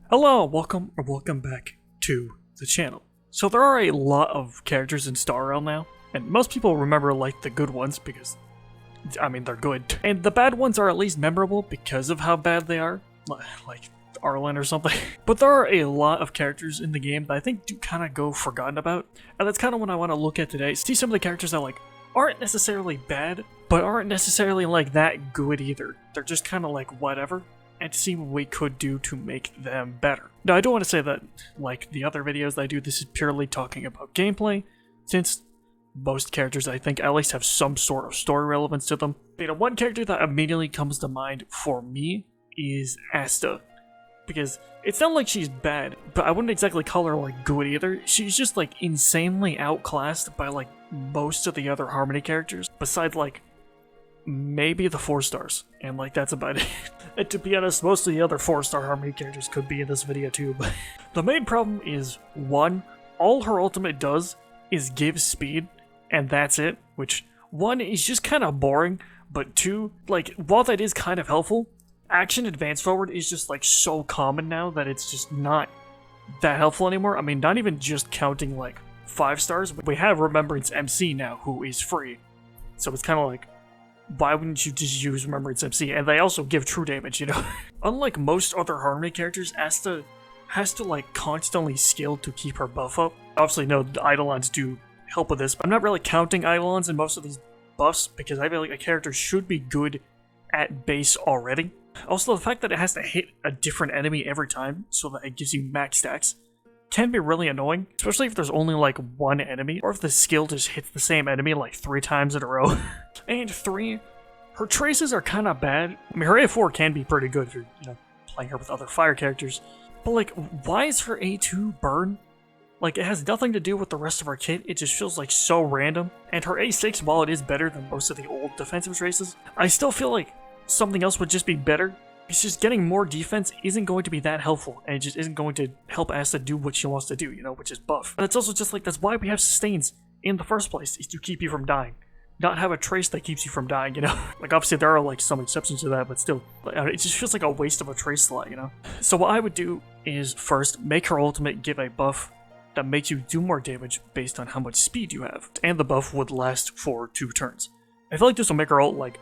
Hello, welcome back to the channel. So there are a lot of characters in Star Rail now, and most people remember like the good ones because, I mean, they're good. And the bad ones are at least memorable because of how bad they are, like Arlen or something. But there are a lot of characters in the game that I think do kind of go forgotten about, and that's kind of what I want to look at today. See some of the characters that like aren't necessarily bad, but aren't necessarily like that good either. They're just kind of like whatever, and to see what we could do to make them better. Now, I don't want to say that, like the other videos that I do, this is purely talking about gameplay, since most characters, I think, at least have some sort of story relevance to them. You know, one character that immediately comes to mind for me is Asta, because it's not like she's bad, but I wouldn't exactly call her, like, good either. She's just, like, insanely outclassed by, like, most of the other Harmony characters, besides, like, maybe the 4 stars, and like that's about it. And to be honest, most of the other 4-star Harmony characters could be in this video too, but the main problem is, 1, all her ultimate does is give speed, and that's it, which 1 is just kind of boring, but 2, like, while that is kind of helpful, action advance forward is just like so common now that it's just not that helpful anymore. I mean, not even just counting like 5 stars, we have Remembrance MC now, who is free, so it's kind of like, why wouldn't you just use Remembrance MC? And they also give true damage, you know? Unlike most other Harmony characters, Asta has to like constantly skill to keep her buff up. Obviously, no, the Eidolons do help with this, but I'm not really counting Eidolons in most of these buffs because I feel like a character should be good at base already. Also, the fact that it has to hit a different enemy every time so that it gives you max stacks can be really annoying, especially if there's only like one enemy, or if the skill just hits the same enemy like 3 times in a row. And 3, her traces are kind of bad. I mean, her A4 can be pretty good if you're, you know, playing her with other fire characters, but like, why is her A2 burn? Like, it has nothing to do with the rest of her kit, it just feels like so random. And her A6, while it is better than most of the old defensive traces, I still feel like something else would just be better. It's just getting more defense isn't going to be that helpful, and it just isn't going to help Asta do what she wants to do, you know, which is buff. And it's also just like, that's why we have sustains in the first place, is to keep you from dying. Not have a trace that keeps you from dying, you know? Like, obviously there are like some exceptions to that, but still, it just feels like a waste of a trace slot, you know? So what I would do is first, make her ultimate give a buff that makes you do more damage based on how much speed you have, and the buff would last for 2 turns. I feel like this will make her ult like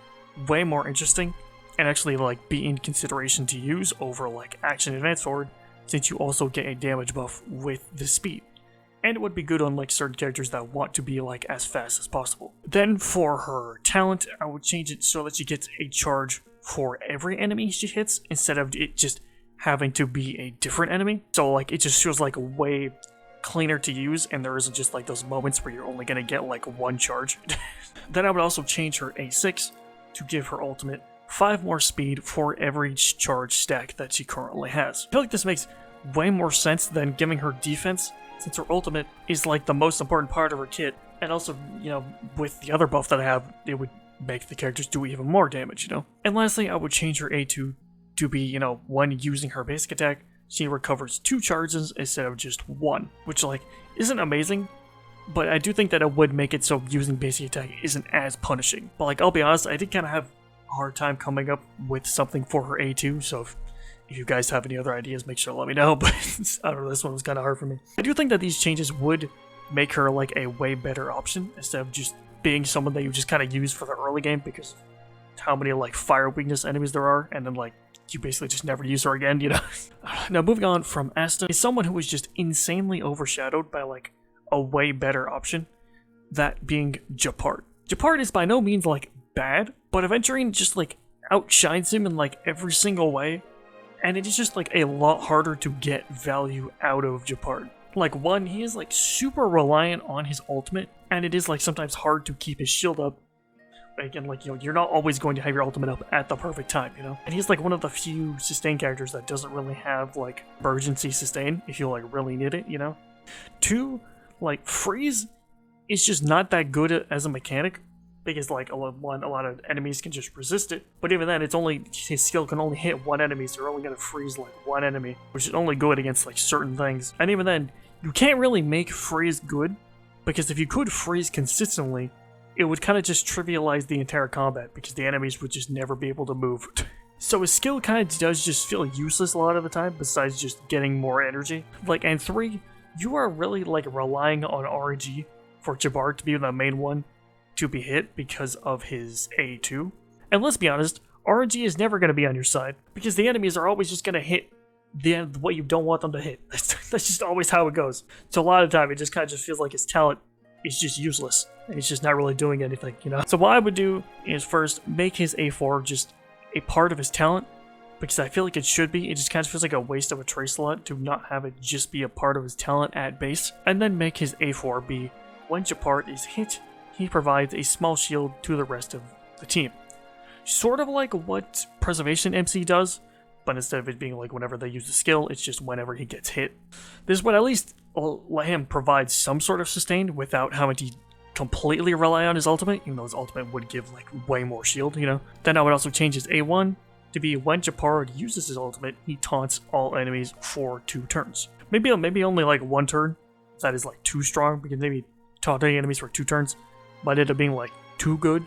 way more interesting, and actually like be in consideration to use over like action advance forward, since you also get a damage buff with the speed. And it would be good on like certain characters that want to be like as fast as possible. Then for her talent, I would change it so that she gets a charge for every enemy she hits, instead of it just having to be a different enemy. So like, it just feels like way cleaner to use, and there isn't just like those moments where you're only gonna get like 1 charge. Then I would also change her A6 to give her ultimate 5 more speed for every charge stack that she currently has. I feel like this makes way more sense than giving her defense, since her ultimate is like the most important part of her kit, and also, you know, with the other buff that I have, it would make the characters do even more damage, you know? And lastly, I would change her A2 to be, you know, when using her basic attack, she recovers 2 charges instead of just 1, which like isn't amazing, but I do think that it would make it so using basic attack isn't as punishing. But like, I'll be honest, I did kind of have hard time coming up with something for her A2, so if you guys have any other ideas, make sure to let me know, but I don't know, this one was kind of hard for me. I do think that these changes would make her like a way better option, instead of just being someone that you just kind of use for the early game, because how many like fire weakness enemies there are, and then like you basically just never use her again, you know? Now moving on from Asta is someone who is just insanely overshadowed by like a way better option, that being Japart. Japart is by no means like bad, but Aventurine just like outshines him in like every single way, and it is just like a lot harder to get value out of Japart. Like, 1, he is like super reliant on his ultimate, and it is like sometimes hard to keep his shield up. Again, like, you know, you're not always going to have your ultimate up at the perfect time, you know? And he's like one of the few sustain characters that doesn't really have like emergency sustain if you like really need it, you know? 2, like, freeze is just not that good as a mechanic, because like a lot of enemies can just resist it, but even then, it's only, his skill can only hit 1 enemy, so you're only gonna freeze like 1 enemy, which is only good against like certain things. And even then, you can't really make freeze good, because if you could freeze consistently, it would kind of just trivialize the entire combat, because the enemies would just never be able to move. So his skill kind of does just feel useless a lot of the time, besides just getting more energy. Like, and 3, you are really like relying on RNG for Jabbar to be the main one to be hit because of his A2. And let's be honest, RNG is never going to be on your side, because the enemies are always just going to hit what you don't want them to hit. That's just always how it goes. So a lot of the time, it just kind of just feels like his talent is just useless, and he's just not really doing anything, you know? So what I would do is first make his A4 just a part of his talent, because I feel like it should be. It just kind of feels like a waste of a trace slot to not have it just be a part of his talent at base. And then make his A4 be, when Japart is hit, he provides a small shield to the rest of the team. Sort of like what Preservation MC does, but instead of it being like whenever they use the skill, it's just whenever he gets hit. This would at least let him provide some sort of sustain without having to completely rely on his ultimate, even though his ultimate would give like way more shield, you know? Then I would also change his A1 to be when Japard uses his ultimate, he taunts all enemies for 2 turns. Maybe only like 1 turn. That is like too strong, because maybe taunting enemies for 2 turns might end up being like too good.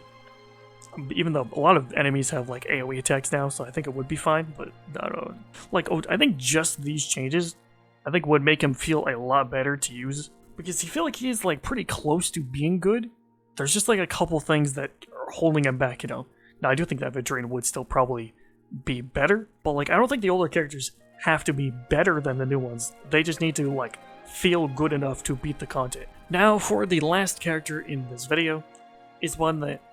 Even though a lot of enemies have like AoE attacks now, so I think it would be fine, but I don't know. Like, I think just these changes, I think would make him feel a lot better to use, because I feel like he is like pretty close to being good. There's just like a couple things that are holding him back, you know. Now I do think that Vidrain would still probably be better, but like I don't think the older characters have to be better than the new ones. They just need to like feel good enough to beat the content. Now for the last character in this video is one that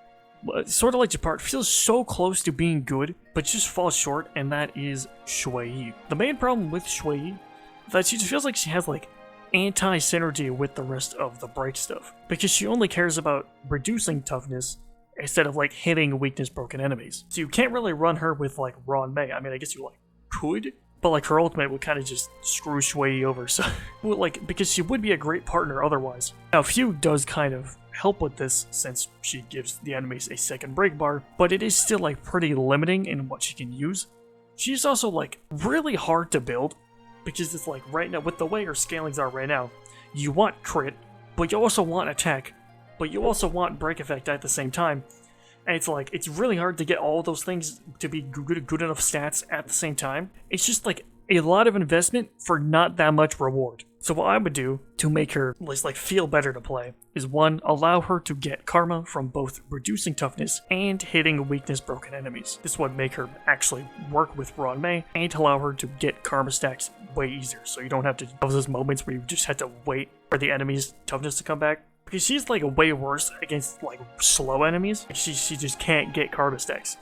sort of like Japart, feels so close to being good, but just falls short, and that is Shui. The main problem with Shui is that she just feels like she has like anti-synergy with the rest of the break stuff, because she only cares about reducing toughness instead of like hitting weakness broken enemies. So you can't really run her with like Ron Mei. I mean, I guess you like could, but like her ultimate would kind of just screw Shui over, so like, because she would be a great partner otherwise. Now Few does kind of help with this, since she gives the enemies a second break bar, but it is still like pretty limiting in what she can use. She's also like really hard to build, because it's like right now, with the way her scalings are right now, you want crit, but you also want attack, but you also want break effect at the same time. And it's like, it's really hard to get all those things to be good enough stats at the same time. It's just like a lot of investment for not that much reward. So what I would do to make her like feel better to play is 1, allow her to get karma from both reducing toughness and hitting weakness broken enemies. This would make her actually work with Ron Mei and allow her to get karma stacks way easier, so you don't have to have those moments where you just have to wait for the enemy's toughness to come back. Because she's like way worse against like slow enemies. She just can't get karma stacks.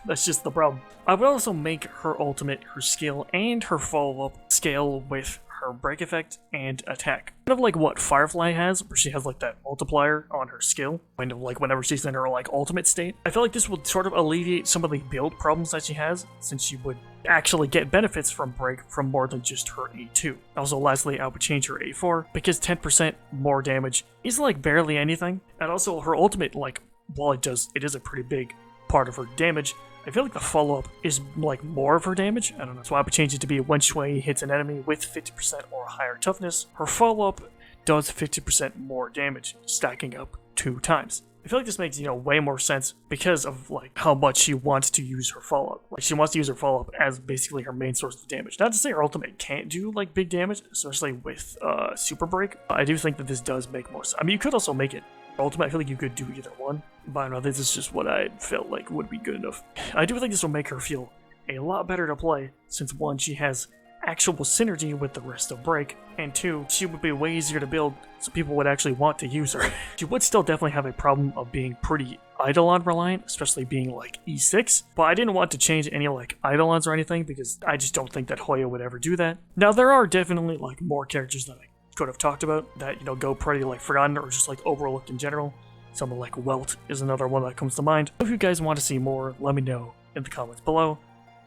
That's just the problem. I would also make her ultimate, her skill, and her follow-up scale with her break effect and attack. Kind of like what Firefly has, where she has like that multiplier on her skill, kind of like whenever she's in her like ultimate state. I feel like this would sort of alleviate some of the build problems that she has, since she would actually get benefits from break from more than just her A2. Also, lastly, I would change her A4, because 10% more damage is like barely anything. And also her ultimate, like, while it is a pretty big part of her damage, I feel like the follow-up is like more of her damage. I don't know. So I would change it to be when Shui hits an enemy with 50% or higher toughness, her follow-up does 50% more damage, stacking up 2 times. I feel like this makes, you know, way more sense because of like how much she wants to use her follow-up. Like, she wants to use her follow-up as basically her main source of damage. Not to say her ultimate can't do like big damage, especially with super break. I do think that this does make more sense. I mean, you could also make it ultimate. I feel like you could do either one, but I don't know, this is just what I felt like would be good enough. I do think this will make her feel a lot better to play, since 1, she has actual synergy with the rest of break, and 2, she would be way easier to build, so people would actually want to use her. She would still definitely have a problem of being pretty Eidolon reliant, especially being like E6, but I didn't want to change any like Eidolons or anything, because I just don't think that Hoya would ever do that. Now there are definitely like more characters that I could have talked about that, you know, go pretty like forgotten or just like overlooked in general. Someone like Welt is another one that comes to mind. If you guys want to see more, let me know in the comments below.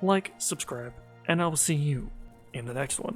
Like, subscribe, and I will see you in the next one.